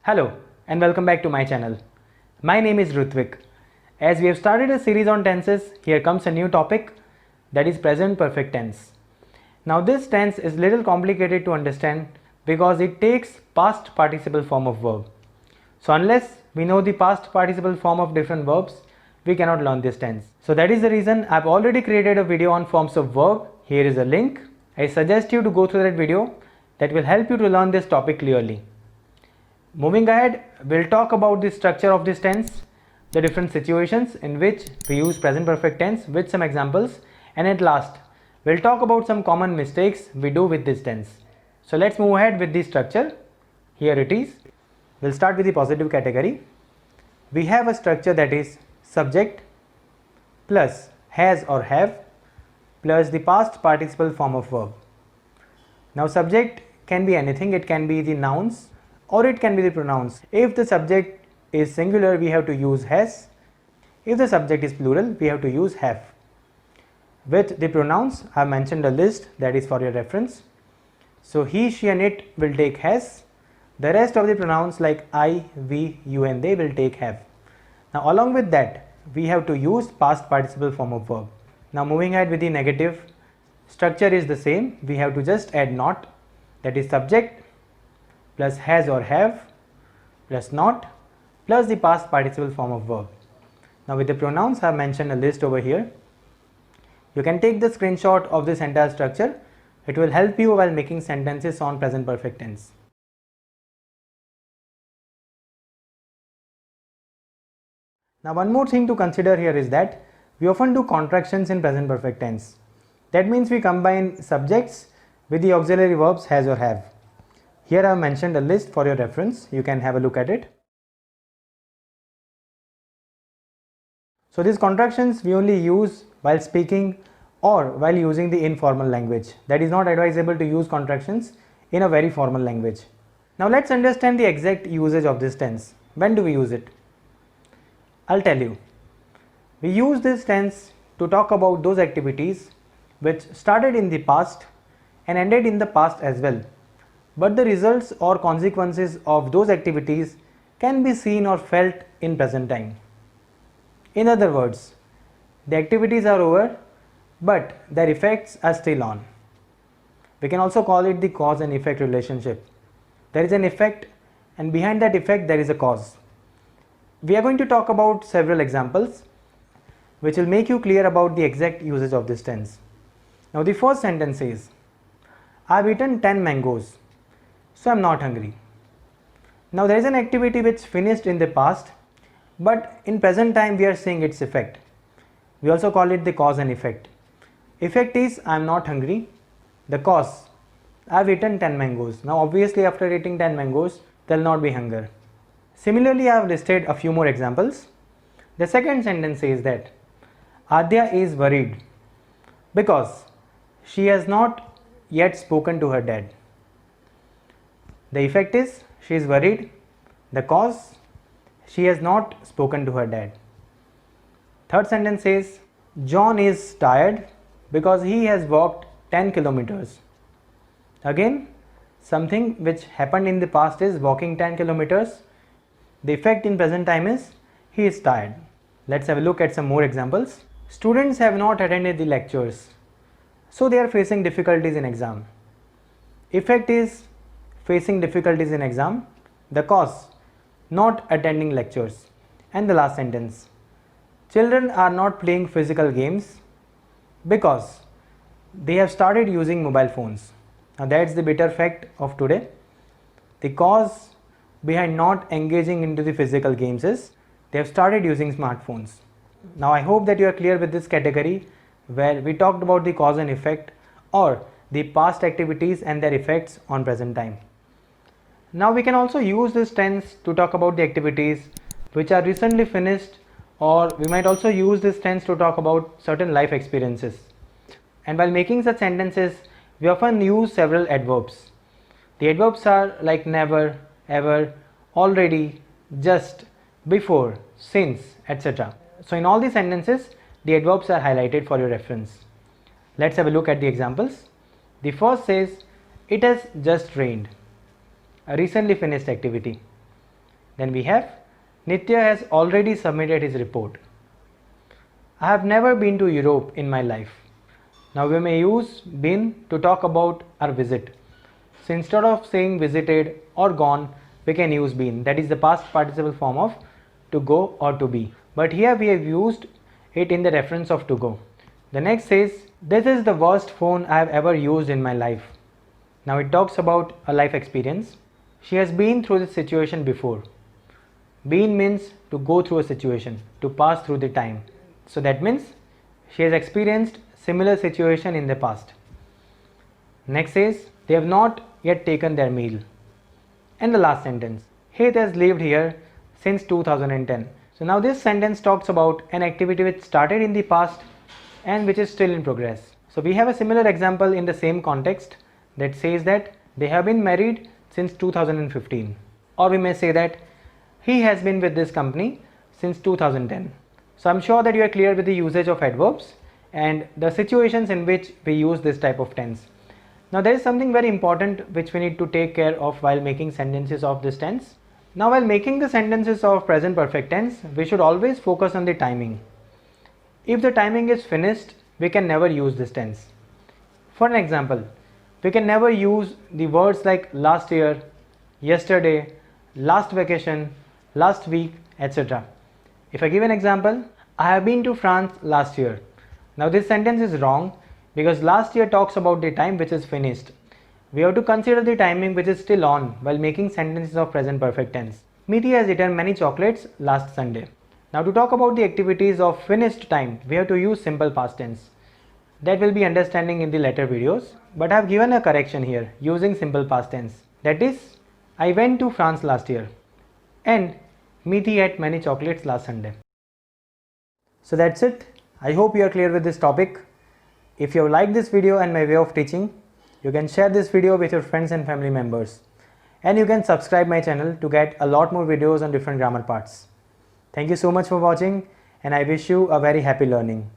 Hello and welcome back to my channel. My name is Rutvik. As we have started a series on tenses, here comes a new topic, that is present perfect tense. Now this tense is little complicated to understand because it takes past participle form of verb. So unless we know the past participle form of different verbs, we cannot learn this tense. So that is the reason I've already created a video on forms of verb. Here is a link. I suggest you to go through that video. That will help you to learn this topic clearly. Moving ahead, we'll talk about the structure of this tense, the different situations in which we use present perfect tense with some examples, and at last, we'll talk about some common mistakes we do with this tense. So let's move ahead with the structure. Here it is. We'll start with the positive category. We have a structure that is subject plus has or have plus the past participle form of verb. Now subject can be anything, it can be the nouns or it can be the pronouns. If the subject is singular, we have to use has. If the subject is plural, we have to use have. With the pronouns, I have mentioned a list that is for your reference. So he, she and it will take has. The rest of the pronouns like I, we, you and they will take have. Now along with that, we have to use past participle form of verb. Now moving ahead with the negative, structure is the same. We have to just add not, that is subject plus has or have plus not plus the past participle form of verb. Now with the pronouns, I have mentioned a list over here. You can take the screenshot of this entire structure. It will help you while making sentences on present perfect tense. Now one more thing to consider here is that we often do contractions in present perfect tense. That means we combine subjects with the auxiliary verbs has or have. Here I have mentioned a list for your reference. You can have a look at it. So these contractions we only use while speaking or while using the informal language. That is not advisable to use contractions in a very formal language. Now let's understand the exact usage of this tense. When do we use it? I'll tell you. We use this tense to talk about those activities which started in the past and ended in the past as well. But the results or consequences of those activities can be seen or felt in present time. In other words, the activities are over, but their effects are still on. We can also call it the cause and effect relationship. There is an effect, and behind that effect there is a cause. We are going to talk about several examples which will make you clear about the exact usage of this tense. Now the first sentence is, I have eaten 10 mangoes, so I am not hungry. Now there is an activity which finished in the past, but in present time we are seeing its effect. We also call it the cause and effect. Effect is I am not hungry. The cause, I have eaten 10 mangoes. Now obviously after eating 10 mangoes, there will not be hunger. Similarly, I have listed a few more examples. The second sentence says that Adya is worried because she has not yet spoken to her dad. The effect is she is worried. The cause, she has not spoken to her dad. Third sentence says John is tired because he has walked 10 kilometers. Again, something which happened in the past is walking 10 kilometers. The effect in present time is he is tired. Let's have a look at some more examples. Students have not attended the lectures, so they are facing difficulties in exam. Effect is facing difficulties in exam. The cause, not attending lectures. And the last sentence, children are not playing physical games because they have started using mobile phones. Now that's the bitter fact of today. The cause behind not engaging into the physical games is they have started using smartphones. Now I hope that you are clear with this category where we talked about the cause and effect or the past activities and their effects on present time. Now we can also use this tense to talk about the activities which are recently finished, or we might also use this tense to talk about certain life experiences. And while making such sentences, we often use several adverbs. The adverbs are like never, ever, already, just, before, since, etc. So in all these sentences, the adverbs are highlighted for your reference. Let's have a look at the examples. The first says, it has just rained. A recently finished activity. Then we have Nitya has already submitted his report. I have never been to Europe in my life. Now we may use been to talk about our visit. So instead of saying visited or gone, we can use been. That is the past participle form of to go or to be. But here we have used it in the reference of to go. The next says, this is the worst phone I have ever used in my life. Now it talks about a life experience. She has been through this situation before. Been means to go through a situation, to pass through the time. So that means she has experienced similar situation in the past. Next says, they have not yet taken their meal. And the last sentence, Heth has lived here since 2010. So now this sentence talks about an activity which started in the past and which is still in progress. So we have a similar example in the same context that says that they have been married since 2015. Or we may say that he has been with this company since 2010. So I'm sure that you are clear with the usage of adverbs and the situations in which we use this type of tense. Now there is something very important which we need to take care of while making sentences of this tense. Now while making the sentences of present perfect tense, we should always focus on the timing. If the timing is finished, we can never use this tense. For an example, we can never use the words like last year, yesterday, last vacation, last week, etc. If I give an example, I have been to France last year. Now this sentence is wrong because last year talks about the time which is finished. We have to consider the timing which is still on while making sentences of present perfect tense. Meeti has eaten many chocolates last Sunday. Now to talk about the activities of finished time, we have to use simple past tense. That will be understanding in the later videos, but I have given a correction here using simple past tense. That is, I went to France last year and Meeti ate many chocolates last Sunday. So that's it. I hope you are clear with this topic. If you have liked this video and my way of teaching, you can share this video with your friends and family members. And you can subscribe my channel to get a lot more videos on different grammar parts. Thank you so much for watching and I wish you a very happy learning.